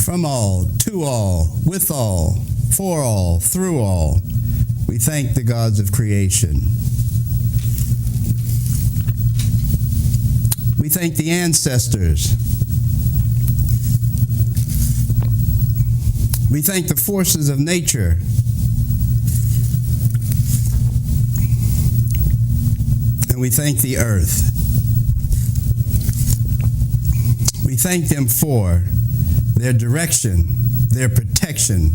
from all, to all, with all, for all, through all. We thank the gods of creation. We thank the ancestors. We thank the forces of nature. And we thank the earth. We thank them for their direction, their protection,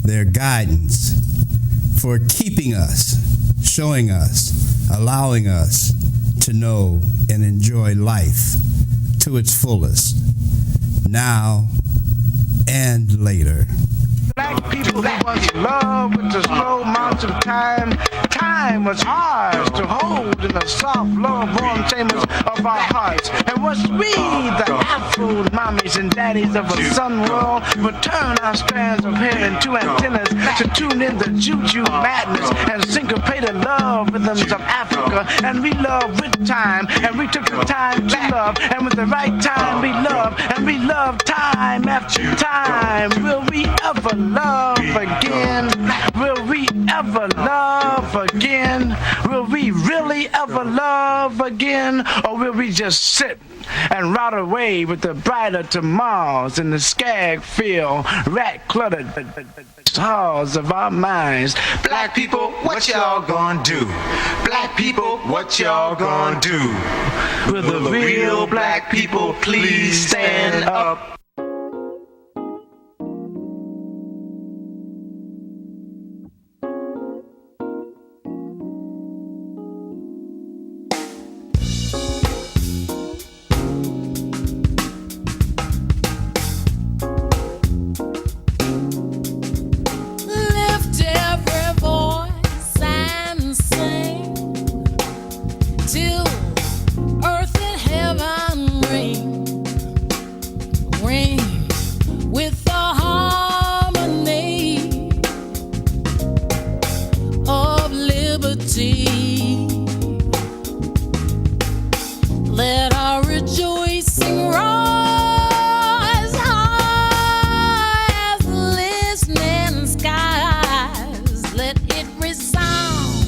their guidance, for keeping us, showing us, allowing us to know and enjoy life to its fullest, now and later. Black people who once loved with the slow march of time. Time was ours to hold in the soft, low-born chambers of our hearts. And once we, the Afro mommies and daddies of a sun world, would turn our strands of hair into antennas to tune in the juju madness and syncopated love rhythms of Africa. And we love with time, and we took the time to love, and with the right time we love, and we love time after time. Will we ever love again? Will we ever love again? Will we really ever love again? Or will we just sit and rot away with the brighter tomorrows in the skag field, rat-cluttered halls of our minds? Black people, what y'all gonna do? Black people, what y'all gonna do? Will the real black people please stand up? Let our rejoicing rise high as listening skies. Let it resound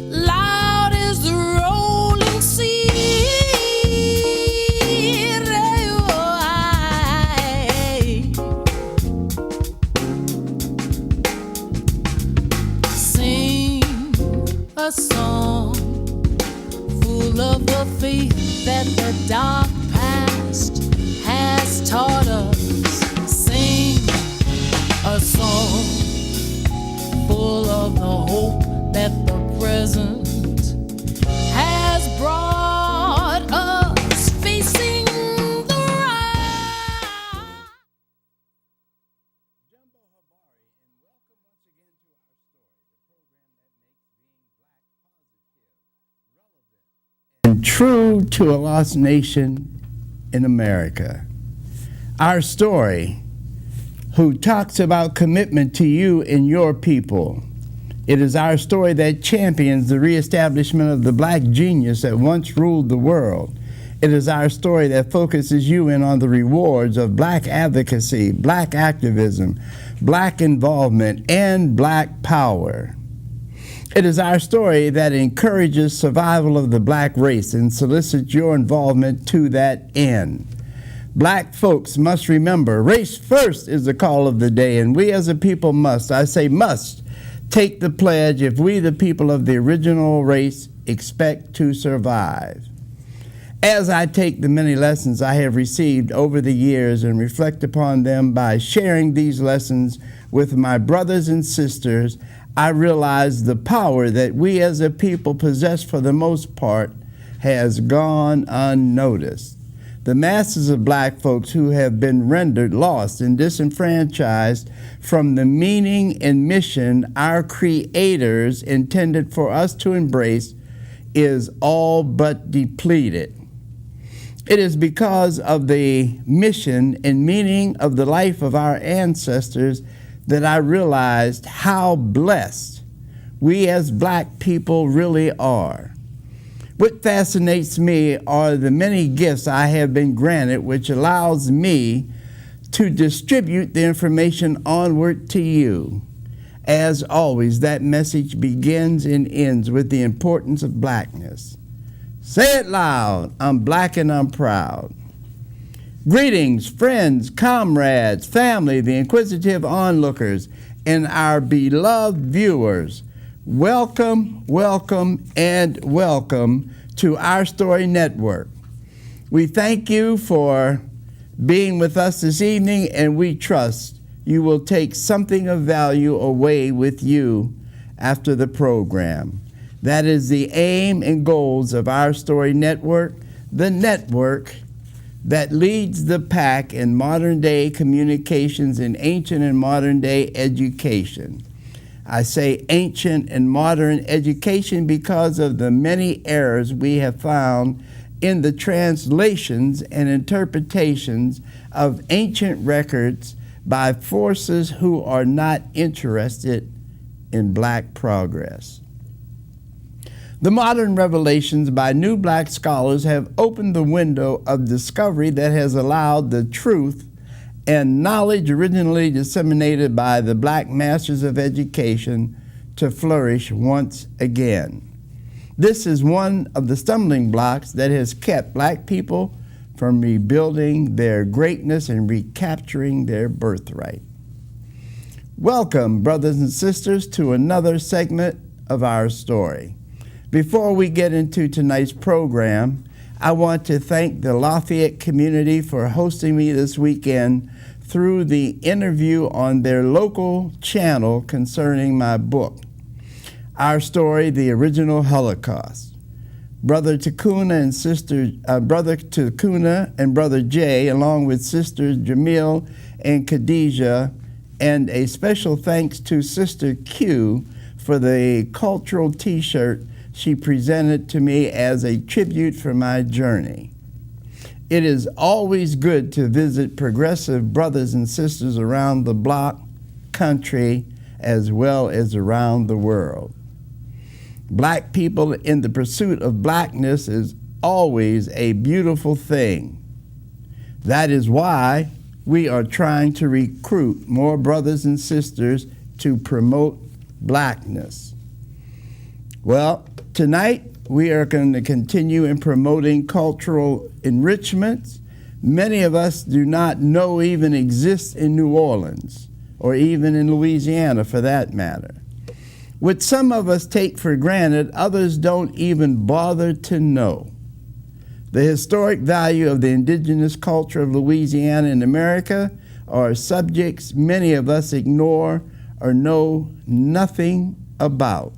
loud as the rolling sea. Sing a song full of the faith that the dark past has taught us. Sing a song full of the hope that the present has brought us, facing the rise. Jumbo Habari, and welcome once again to our story, the program that makes being black positive, relevant, and true to a lost nation in America. Our story, who talks about commitment to you and your people. It is our story that champions the reestablishment of the black genius that once ruled the world. It is our story that focuses you in on the rewards of black advocacy, black activism, black involvement, and black power. It is our story that encourages survival of the black race and solicits your involvement to that end. Black folks must remember, race first is the call of the day, and we as a people must, I say must, take the pledge if we, the people of the original race, expect to survive. As I take the many lessons I have received over the years and reflect upon them by sharing these lessons with my brothers and sisters, I realize the power that we as a people possess for the most part has gone unnoticed. The masses of black folks who have been rendered lost and disenfranchised from the meaning and mission our creators intended for us to embrace is all but depleted. It is because of the mission and meaning of the life of our ancestors that I realized how blessed we as black people really are. What fascinates me are the many gifts I have been granted, which allows me to distribute the information onward to you. As always, that message begins and ends with the importance of blackness. Say it loud, I'm black and I'm proud. Greetings, friends, comrades, family, the inquisitive onlookers, and our beloved viewers. Welcome, welcome, and welcome to Our Story Network. We thank you for being with us this evening, and we trust you will take something of value away with you after the program. That is the aim and goals of Our Story Network, the network that leads the pack in modern-day communications and ancient and modern-day education. I say ancient and modern education because of the many errors we have found in the translations and interpretations of ancient records by forces who are not interested in black progress. The modern revelations by new black scholars have opened the window of discovery that has allowed the truth and knowledge originally disseminated by the black masters of education to flourish once again. This is one of the stumbling blocks that has kept black people from rebuilding their greatness and recapturing their birthright. Welcome, brothers and sisters, to another segment of Our Story. Before we get into tonight's program, I want to thank the Lafayette community for hosting me this weekend through the interview on their local channel concerning my book, Our Story, The Original Holocaust. Brother Takuna and Brother Jay, along with Sisters Jamil and Khadijah, and a special thanks to Sister Q for the cultural t-shirt she presented to me as a tribute for my journey. It is always good to visit progressive brothers and sisters around the block, country, as well as around the world. Black people in the pursuit of blackness is always a beautiful thing. That is why we are trying to recruit more brothers and sisters to promote blackness. Well, tonight we are going to continue in promoting cultural enrichments many of us do not know even exist in New Orleans, or even in Louisiana for that matter. What some of us take for granted, others don't even bother to know. The historic value of the indigenous culture of Louisiana and America are subjects many of us ignore or know nothing about.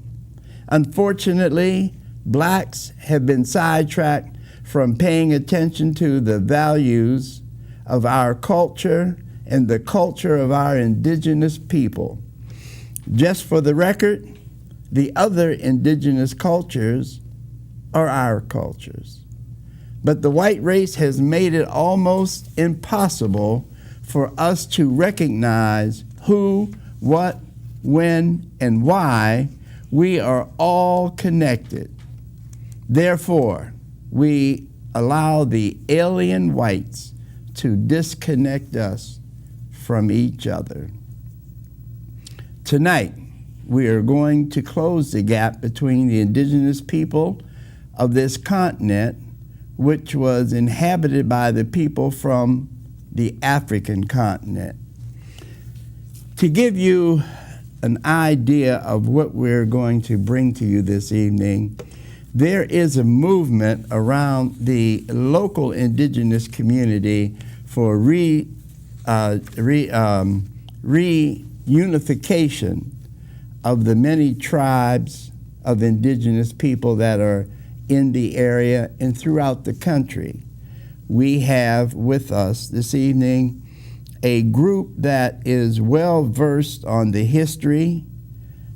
Unfortunately, blacks have been sidetracked from paying attention to the values of our culture and the culture of our indigenous people. Just for the record, the other indigenous cultures are our cultures. But the white race has made it almost impossible for us to recognize who, what, when, and why we are all connected. Therefore, we allow the alien whites to disconnect us from each other. Tonight, we are going to close the gap between the indigenous people of this continent, which was inhabited by the people from the African continent. To give you an idea of what we're going to bring to you this evening, there is a movement around the local indigenous community for reunification of the many tribes of indigenous people that are in the area and throughout the country. We have with us this evening a group that is well versed on the history,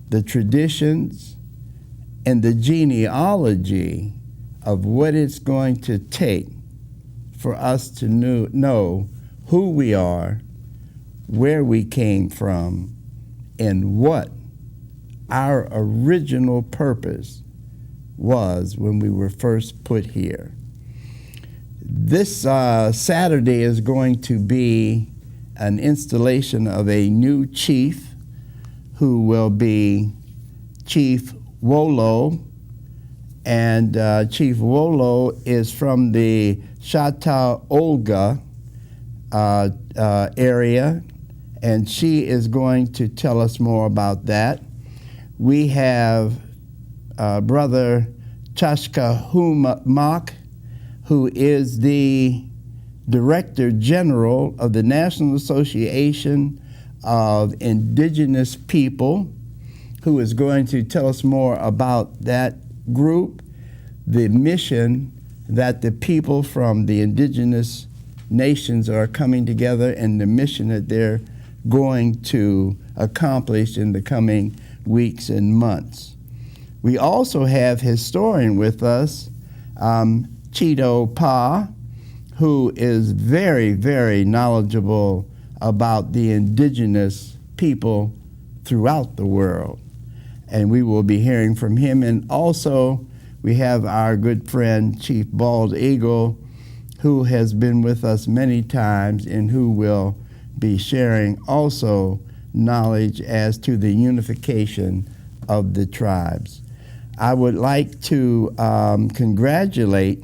the traditions, and the genealogy of what it's going to take for us to know who we are, where we came from, and what our original purpose was when we were first put here. This Saturday is going to be an installation of a new chief who will be Chief Wolo. And Chief Wolo is from the Chautauqua area, and she is going to tell us more about that. We have Brother Tushka who is the Director General of the National Association of Indigenous People, who is going to tell us more about that group, the mission that the people from the indigenous nations are coming together, and the mission that they're going to accomplish in the coming weeks and months. We also have historian with us, Cheeto Pa, who is very, very knowledgeable about the indigenous people throughout the world. And we will be hearing from him. And also, we have our good friend, Chief Bald Eagle, who has been with us many times and who will be sharing also knowledge as to the unification of the tribes. I would like to congratulate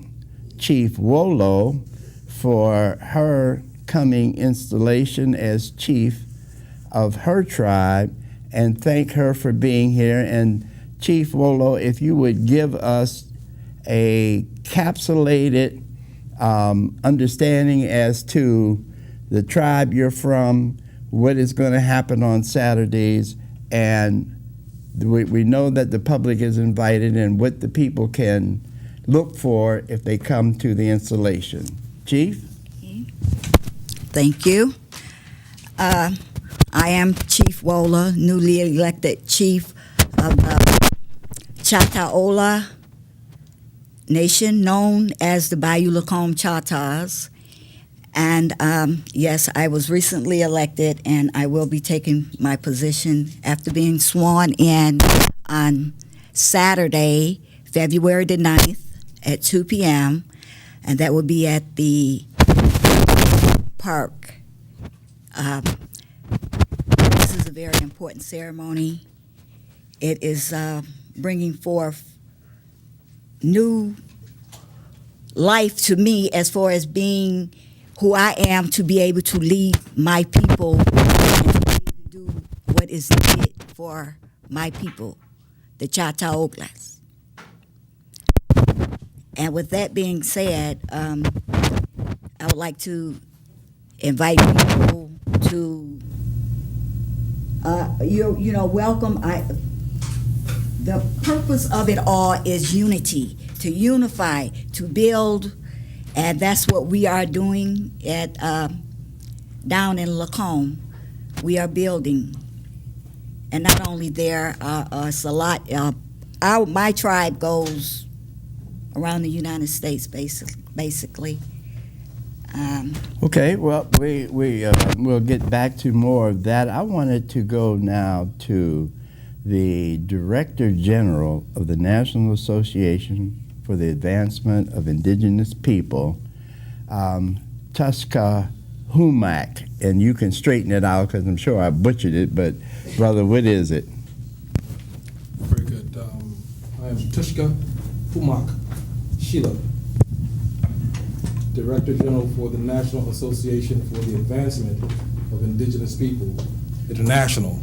Chief Wolo for her coming installation as chief of her tribe, and thank her for being here. And Chief Wolo, if you would give us a capsulated understanding as to the tribe you're from, what is going to happen on Saturdays, and we know that the public is invited, and what the people can look for if they come to the installation. Chief? Thank you. I am Chief Wola, newly elected chief of the Chautauqua Nation, known as the Bayou Lacombe Choctaws. And yes, I was recently elected, and I will be taking my position after being sworn in on Saturday, February the 9th at 2 p.m., and that will be at the park. This is a very important ceremony. It is bringing forth new life to me as far as being who I am, to be able to lead my people and to be able to do what is needed for my people, the Chautauquas. And with that being said, I would like to invite people to, welcome. The purpose of it all is unity, to unify, to build, and that's what we are doing at down in Lacombe. We are building, and not only there, it's a lot. My tribe goes around the United States, basically. Okay, well, we'll get back to more of that. I wanted to go now to the Director General of the National Association for the Advancement of Indigenous People, Tushka Humak, and you can straighten it out because I'm sure I butchered it, but brother, what is it? Very good. I am Tushka Humak Sheila, Director General for the National Association for the Advancement of Indigenous People, International